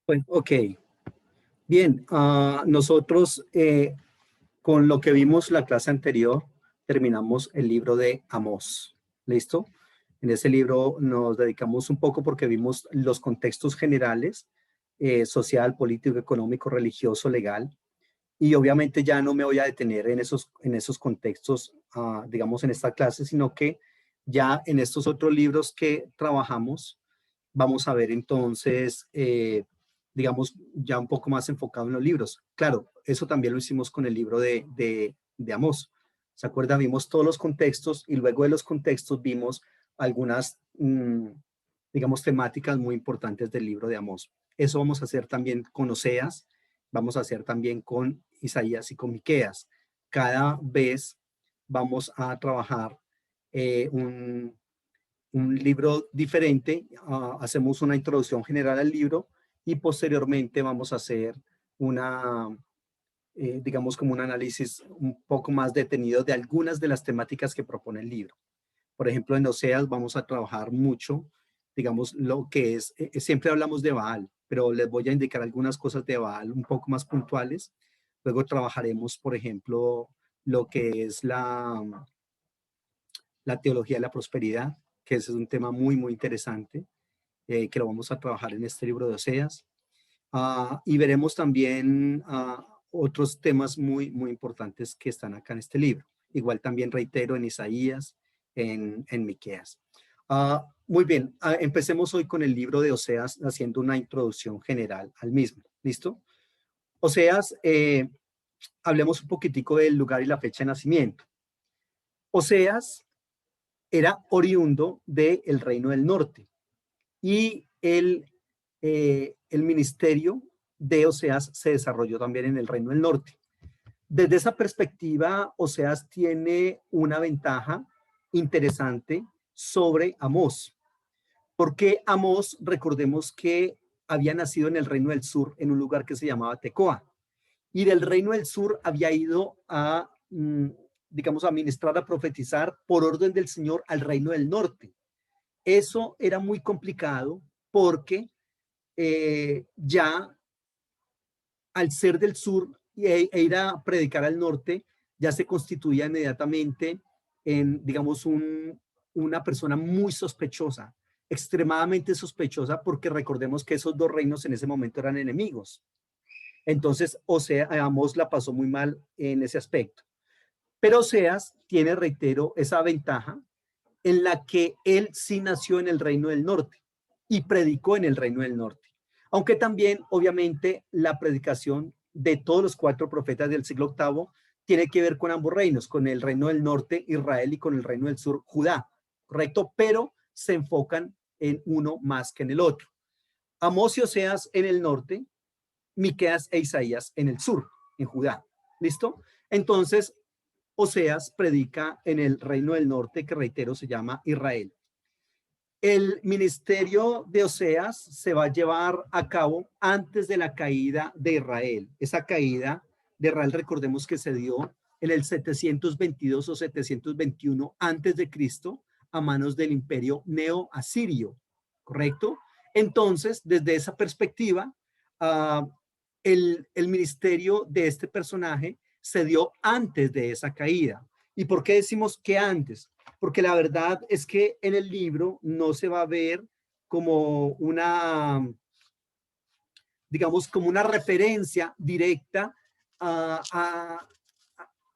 Bueno, ok, bien. Nosotros con lo que vimos la clase anterior terminamos el libro de Amós. ¿Listo? En ese libro nos dedicamos un poco porque vimos los contextos generales, social, político, económico, religioso, legal. Y obviamente ya no me voy a detener en esos contextos, digamos, en esta clase, sino que ya en estos otros libros que trabajamos, vamos a ver entonces, digamos, ya un poco más enfocado en los libros. Claro, eso también lo hicimos con el libro de Amós. ¿Se acuerda? Vimos todos los contextos y luego de los contextos vimos algunas, digamos, temáticas muy importantes del libro de Amós. Eso vamos a hacer también con Oseas, vamos a hacer también con Isaías y con Miqueas. Cada vez vamos a trabajar un libro diferente, hacemos una introducción general al libro y posteriormente vamos a hacer una, digamos, como un análisis un poco más detenido de algunas de las temáticas que propone el libro. Por ejemplo, en Oseas vamos a trabajar mucho, digamos, lo que es, siempre hablamos de Baal, pero les voy a indicar algunas cosas de Baal un poco más puntuales. Luego trabajaremos, por ejemplo, lo que es la teología de la prosperidad, que ese es un tema muy, muy interesante, que lo vamos a trabajar en este libro de Oseas. Y veremos también otros temas muy, muy importantes que están acá en este libro. Igual también reitero en Isaías, en Miqueas. Muy bien, empecemos hoy con el libro de Oseas haciendo una introducción general al mismo. ¿Listo? Oseas, hablemos un poquitico del lugar y la fecha de nacimiento. Oseas era oriundo del Reino del Norte y el ministerio de Oseas se desarrolló también en el Reino del Norte. Desde esa perspectiva, Oseas tiene una ventaja interesante sobre Amós, porque Amós, recordemos que había nacido en el Reino del Sur, en un lugar que se llamaba Tecoa, y del Reino del Sur había ido a, digamos, a ministrar, a profetizar por orden del Señor al Reino del Norte. Eso era muy complicado porque ya al ser del sur e ir a predicar al norte, ya se constituía inmediatamente en, digamos, una persona muy sospechosa, extremadamente sospechosa, porque recordemos que esos dos reinos en ese momento eran enemigos. Entonces, Amós la pasó muy mal en ese aspecto. Pero Oseas tiene, reitero, esa ventaja en la que él sí nació en el reino del norte y predicó en el reino del norte. Aunque también, obviamente, la predicación de todos los cuatro profetas del siglo octavo tiene que ver con ambos reinos, con el reino del norte, Israel, y con el reino del sur, Judá, ¿correcto? Pero se enfocan en uno más que en el otro. Amós y Oseas en el norte, Miqueas e Isaías en el sur, en Judá. ¿Listo? Entonces, Oseas predica en el reino del norte, que reitero se llama Israel. El ministerio de Oseas se va a llevar a cabo antes de la caída de Israel. Esa caída de Israel, recordemos que se dio en el 722 o 721 antes de Cristo a manos del imperio neo-asirio, ¿correcto? Entonces, desde esa perspectiva, el ministerio de este personaje se dio antes de esa caída. ¿Y por qué decimos que antes? Porque la verdad es que en el libro no se va a ver como una, digamos, como una referencia directa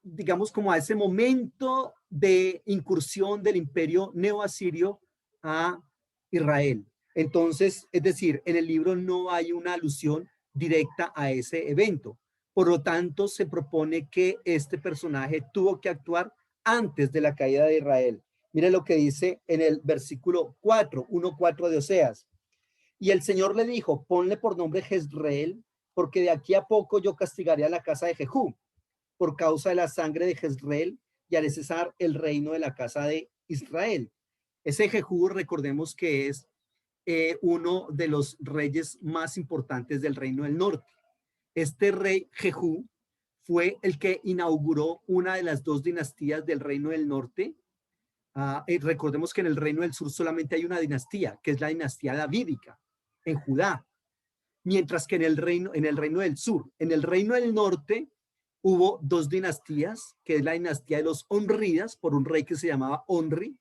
digamos, como a ese momento de incursión del imperio neoasirio a Israel. Entonces, es decir, en el libro no hay una alusión directa a ese evento. Por lo tanto, se propone que este personaje tuvo que actuar antes de la caída de Israel. Mire lo que dice en el versículo 4, 1:4 de Oseas. Y el Señor le dijo, ponle por nombre Jezreel, porque de aquí a poco yo castigaré a la casa de Jehú por causa de la sangre de Jezreel y haré cesar el reino de la casa de Israel. Ese Jehú, recordemos que es uno de los reyes más importantes del reino del norte. Este rey Jehú fue el que inauguró una de las dos dinastías del reino del norte. Recordemos que en el reino del sur solamente hay una dinastía, que es la dinastía davídica en Judá. mientras que en el reino del sur, en el reino del norte, hubo dos dinastías, que es la dinastía de los Onridas, por un rey que se llamaba Onri,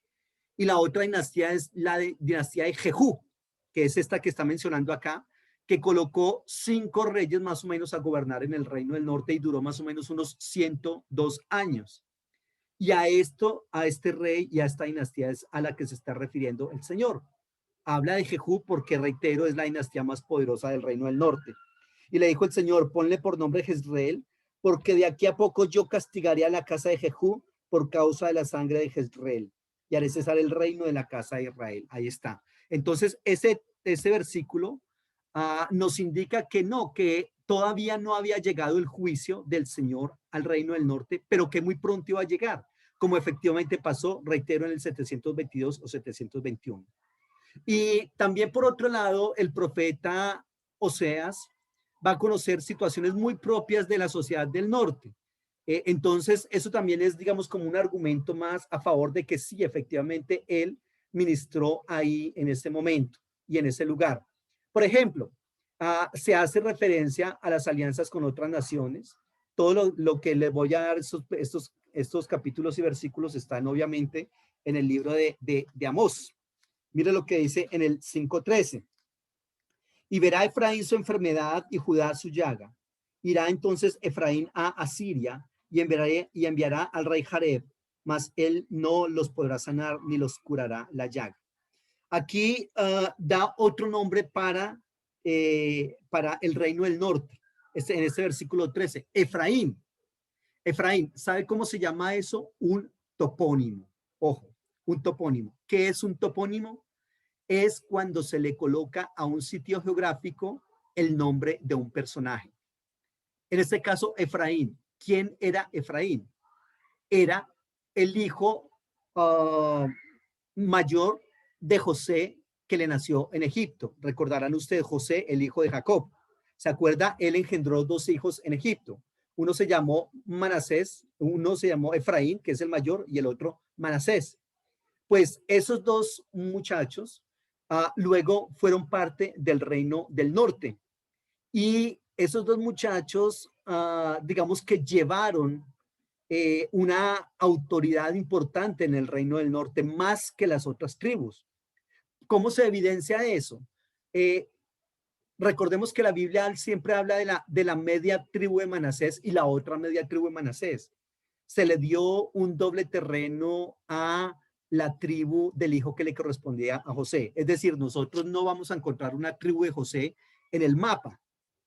y la otra dinastía es dinastía de Jehú, que es esta que está mencionando acá, que colocó 5 reyes más o menos a gobernar en el reino del norte y duró más o menos unos 102 años. Y a este rey y a esta dinastía es a la que se está refiriendo el Señor. Habla de Jehú porque, reitero, es la dinastía más poderosa del reino del norte. Y le dijo el Señor, ponle por nombre Jezreel, porque de aquí a poco yo castigaré a la casa de Jehú por causa de la sangre de Jezreel y haré cesar el reino de la casa de Israel. Ahí está. Entonces, ese versículo nos indica que no, que todavía no había llegado el juicio del Señor al reino del norte, pero que muy pronto iba a llegar, como efectivamente pasó, reitero, en el 722 o 721. Y también, por otro lado, el profeta Oseas va a conocer situaciones muy propias de la sociedad del norte. Entonces, eso también es, digamos, como un argumento más a favor de que sí, efectivamente, él ministró ahí en ese momento y en ese lugar. Por ejemplo, se hace referencia a las alianzas con otras naciones. Todo lo que les voy a dar, estos capítulos y versículos están obviamente en el libro de Amós. Mire lo que dice en el 5:13. Y verá Efraín su enfermedad y Judá su llaga. Irá entonces Efraín a Asiria y enviará al rey Jareb, mas él no los podrá sanar ni los curará la llaga. Aquí da otro nombre para el reino del norte. En este versículo 13, Efraín. Efraín, ¿sabe cómo se llama eso? Un topónimo. Ojo, un topónimo. ¿Qué es un topónimo? Es cuando se le coloca a un sitio geográfico el nombre de un personaje. En este caso, Efraín. ¿Quién era Efraín? Era el hijo mayor de José, que le nació en Egipto. Recordarán ustedes, José, el hijo de Jacob. ¿Se acuerda? Él engendró 2 hijos en Egipto. Uno se llamó Manasés, uno se llamó Efraín, que es el mayor, y el otro Manasés. Pues esos 2 muchachos luego fueron parte del reino del norte. Y esos 2 muchachos, digamos que llevaron una autoridad importante en el reino del norte, más que las otras tribus. ¿Cómo se evidencia eso? Recordemos que la Biblia siempre habla de la media tribu de Manasés y la otra media tribu de Manasés. Se le dio un doble terreno a la tribu del hijo que le correspondía a José. Es decir, nosotros no vamos a encontrar una tribu de José en el mapa,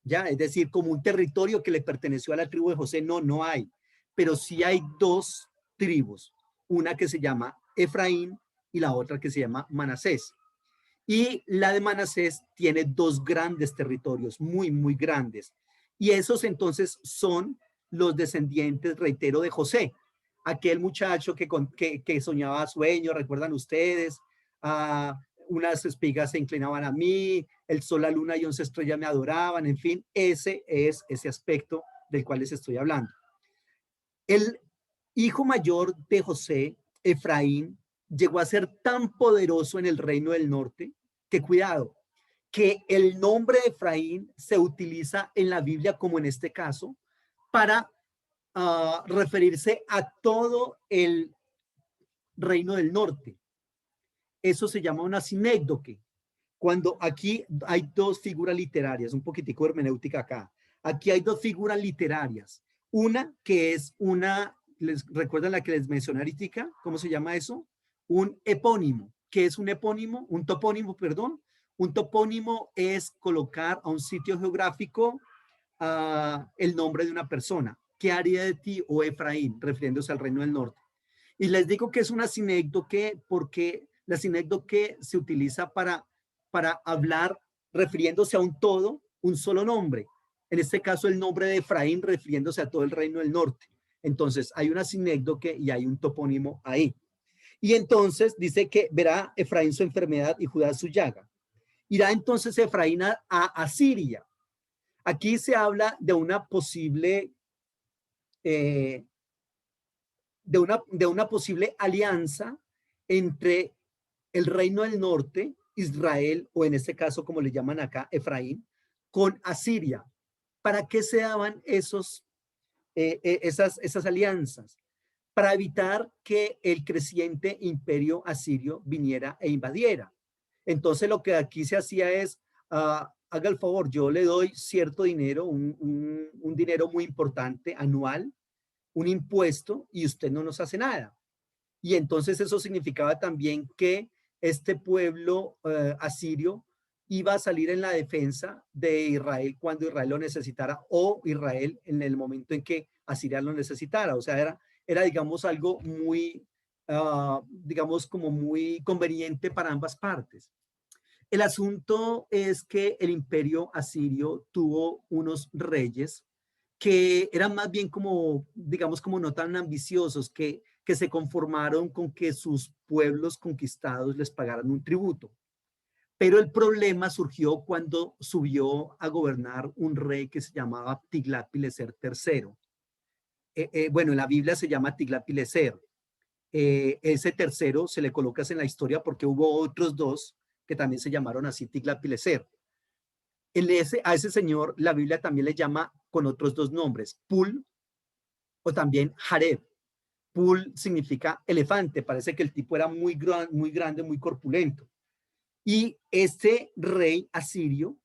¿ya? Es decir, como un territorio que le perteneció a la tribu de José, no hay. Pero sí hay 2 tribus, una que se llama Efraín y la otra que se llama Manasés. Y la de Manasés tiene 2 grandes territorios, muy grandes. Y esos entonces son los descendientes, reitero, de José, aquel muchacho que soñaba sueños, recuerdan ustedes, unas espigas se inclinaban a mí, el sol, la luna y 11 estrellas me adoraban, en fin, ese es ese aspecto del cual les estoy hablando. El hijo mayor de José, Efraín, llegó a ser tan poderoso en el reino del norte que, cuidado, que el nombre de Efraín se utiliza en la Biblia, como en este caso, para referirse a todo el reino del norte. Eso se llama una sinécdoque. Cuando aquí hay 2 figuras literarias, un poquitico de hermenéutica acá. Aquí hay 2 figuras literarias. Una que es ¿recuerdan la que les mencioné ahorita? ¿Cómo se llama eso? Un epónimo. ¿Qué es un epónimo? Un topónimo, perdón. Un topónimo es colocar a un sitio geográfico el nombre de una persona. ¿Qué haría de ti, oh Efraín? Refiriéndose al reino del norte. Y les digo que es una sinécdoque porque la sinécdoque se utiliza para hablar refiriéndose a un todo, un solo nombre. En este caso, el nombre de Efraín refiriéndose a todo el reino del norte. Entonces, hay una sinécdoque y hay un topónimo ahí. Y entonces dice que verá Efraín su enfermedad y Judá su llaga. Irá entonces Efraín a Asiria. Aquí se habla de una posible de una posible alianza entre el reino del norte, Israel, o en este caso, como le llaman acá, Efraín, con Asiria. ¿Para qué se daban esas alianzas? Para evitar que el creciente imperio asirio viniera e invadiera. Entonces lo que aquí se hacía es, haga el favor, yo le doy cierto dinero, un dinero muy importante anual, un impuesto, y usted no nos hace nada. Y entonces eso significaba también que este pueblo asirio iba a salir en la defensa de Israel cuando Israel lo necesitara, o Israel en el momento en que Asiria lo necesitara. O sea, era digamos, algo muy, digamos, como muy conveniente para ambas partes. El asunto es que el imperio asirio tuvo unos reyes que eran más bien como, digamos, como no tan ambiciosos, que se conformaron con que sus pueblos conquistados les pagaran un tributo. Pero el problema surgió cuando subió a gobernar un rey que se llamaba Tiglat-Pileser III. Bueno, en la Biblia se llama Tiglat-Pileser. Ese tercero se le coloca en la historia porque hubo otros dos que también se llamaron así Tiglat-Pileser. A ese señor la Biblia también le llama con otros dos nombres, Pul o también Jareb. Pul significa elefante, parece que el tipo era muy grande, muy corpulento. Y este rey asirio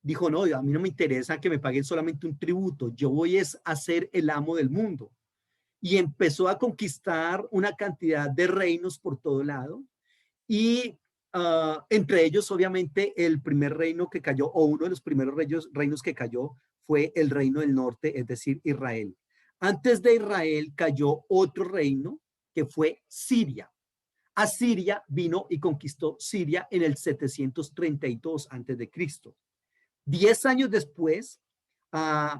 dijo, no, a mí no me interesa que me paguen solamente un tributo, yo voy a ser el amo del mundo. Y empezó a conquistar una cantidad de reinos por todo lado. Y entre ellos, obviamente, el primer reino que cayó, o uno de los primeros reinos que cayó, fue el reino del norte, es decir, Israel. Antes de Israel cayó otro reino que fue Siria. Asiria vino y conquistó Siria en el 732 antes de Cristo. 10 años después, uh,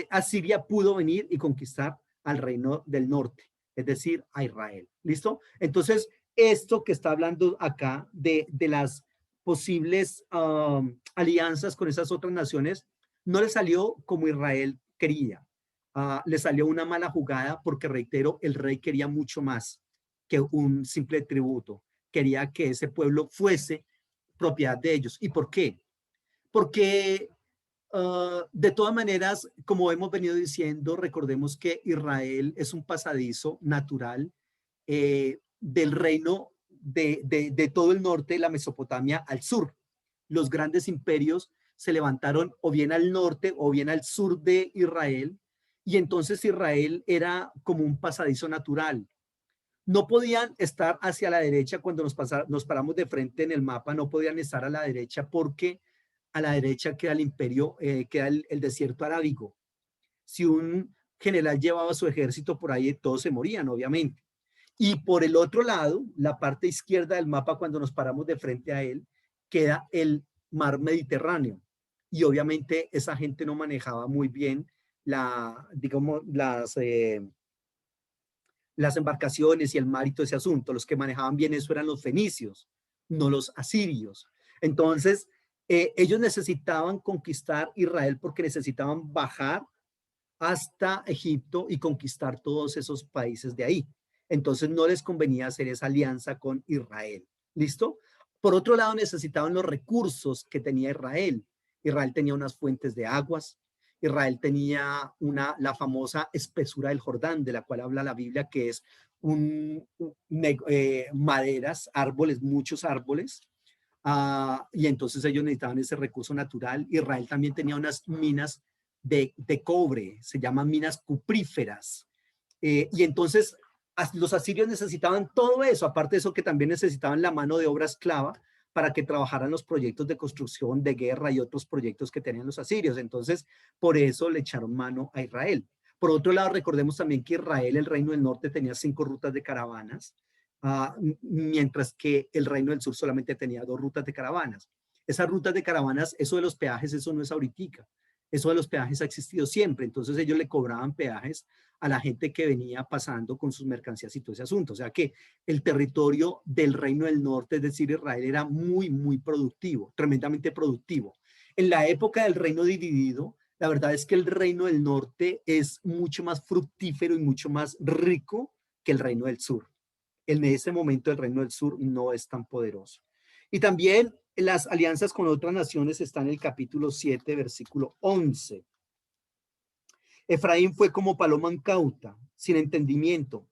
Asiria pudo venir y conquistar al reino del norte, es decir, a Israel. ¿Listo? Entonces, esto que está hablando acá de las posibles alianzas con esas otras naciones, no le salió como Israel quería. Le salió una mala jugada porque, reitero, el rey quería mucho más que un simple tributo. Quería que ese pueblo fuese propiedad de ellos. ¿Y por qué? Porque de todas maneras, como hemos venido diciendo, recordemos que Israel es un pasadizo natural del reino de todo el norte de la Mesopotamia al sur. Los grandes imperios se levantaron o bien al norte o bien al sur de Israel, y entonces Israel era como un pasadizo natural. No podían estar hacia la derecha cuando nos paramos de frente en el mapa, no podían estar a la derecha porque a la derecha queda el imperio, queda el desierto arábigo. Si un general llevaba su ejército por ahí, todos se morían, obviamente. Y por el otro lado, la parte izquierda del mapa, cuando nos paramos de frente a él, queda el mar Mediterráneo. Y obviamente esa gente no manejaba muy bien digamos, las embarcaciones y el mar y todo ese asunto. Los que manejaban bien eso eran los fenicios, no los asirios. Entonces, ellos necesitaban conquistar Israel porque necesitaban bajar hasta Egipto y conquistar todos esos países de ahí. Entonces, no les convenía hacer esa alianza con Israel. ¿Listo? Por otro lado, necesitaban los recursos que tenía Israel. Israel tenía unas fuentes de aguas, Israel tenía la famosa espesura del Jordán, de la cual habla la Biblia, que es maderas, árboles, muchos árboles, y entonces ellos necesitaban ese recurso natural. Israel también tenía unas minas de cobre, se llaman minas cupríferas, y entonces los asirios necesitaban todo eso, aparte de eso que también necesitaban la mano de obra esclava para que trabajaran los proyectos de construcción, de guerra y otros proyectos que tenían los asirios. Entonces, por eso le echaron mano a Israel. Por otro lado, recordemos también que Israel, el reino del norte, tenía 5 rutas de caravanas, mientras que el reino del sur solamente tenía 2 rutas de caravanas. Esas rutas de caravanas, eso de los peajes, eso no es ahorita. Eso de los peajes ha existido siempre. Entonces ellos le cobraban peajes a la gente que venía pasando con sus mercancías y todo ese asunto. O sea que el territorio del reino del norte, es decir, Israel, era muy, muy productivo, tremendamente productivo. En la época del reino dividido, la verdad es que el reino del norte es mucho más fructífero y mucho más rico que el reino del sur. En ese momento el reino del sur no es tan poderoso. Y también las alianzas con otras naciones están en el capítulo 7, versículo 11. Efraín fue como paloma incauta, sin entendimiento.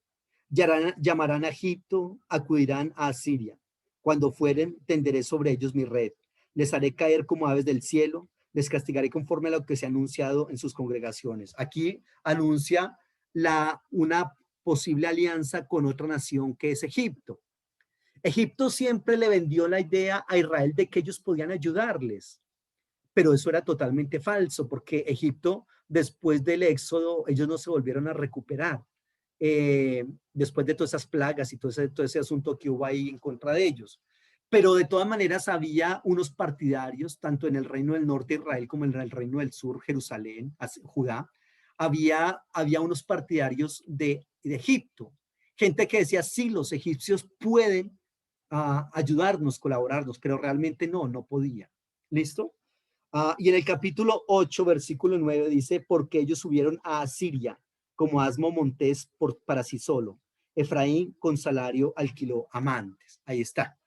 Llamarán a Egipto, acudirán a Asiria. Cuando fueren, tenderé sobre ellos mi red. Les haré caer como aves del cielo. Les castigaré conforme a lo que se ha anunciado en sus congregaciones. Aquí anuncia una posible alianza con otra nación que es Egipto. Egipto siempre le vendió la idea a Israel de que ellos podían ayudarles, pero eso era totalmente falso, porque Egipto, después del éxodo, ellos no se volvieron a recuperar, después de todas esas plagas y todo ese asunto que hubo ahí en contra de ellos. Pero de todas maneras había unos partidarios, tanto en el reino del norte Israel como en el reino del sur, Jerusalén, Judá, había unos partidarios de Egipto, gente que decía, sí, los egipcios pueden ayudarnos, colaborarnos, pero realmente no podía. ¿Listo? Y en el capítulo 8, versículo 9 dice, porque ellos subieron a Asiria como asno montés para sí solo. Efraín con salario alquiló amantes. Ahí está.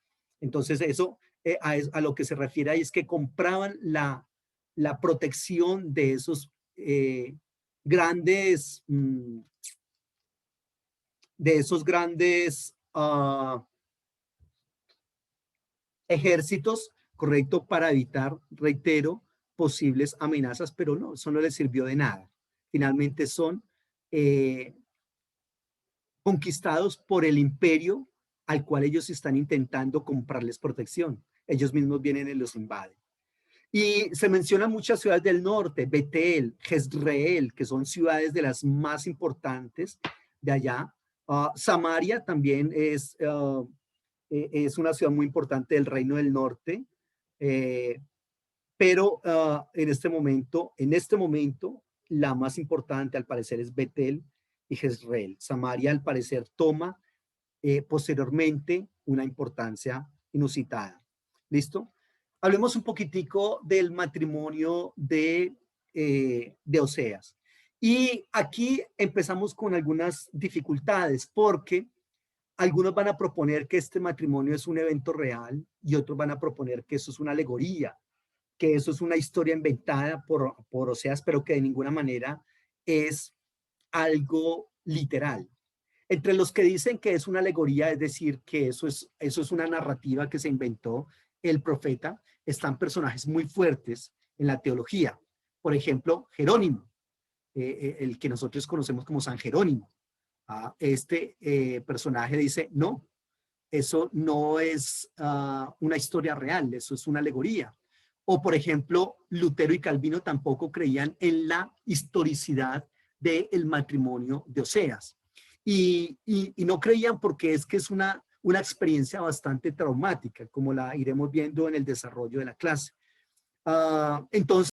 Entonces eso a lo que se refiere ahí es que compraban la protección de esos grandes, ejércitos, correcto, para evitar, reitero, posibles amenazas, pero no, eso no les sirvió de nada. Finalmente son eh, conquistados por el imperio al cual ellos están intentando comprarles protección. Ellos mismos vienen y los invaden. Y se mencionan muchas ciudades del norte, Betel, Jezreel, que son ciudades de las más importantes de allá. Samaria también es una ciudad muy importante del reino del norte, pero en este momento, la más importante al parecer es Betel y Jezreel. Samaria al parecer toma posteriormente una importancia inusitada. ¿Listo? Hablemos un poquitico del matrimonio de Oseas. Y aquí empezamos con algunas dificultades porque algunos van a proponer que este matrimonio es un evento real y otros van a proponer que eso es una alegoría, que eso es una historia inventada por Oseas, pero que de ninguna manera es algo literal. Entre los que dicen que es una alegoría, es decir, que eso es una narrativa que se inventó el profeta, están personajes muy fuertes en la teología. Por ejemplo, Jerónimo, el que nosotros conocemos como San Jerónimo. Este personaje dice, no, eso no es una historia real, eso es una alegoría. O, por ejemplo, Lutero y Calvino tampoco creían en la historicidad del matrimonio de Oseas. Y no creían porque es que es una experiencia bastante traumática, como la iremos viendo en el desarrollo de la clase. Entonces,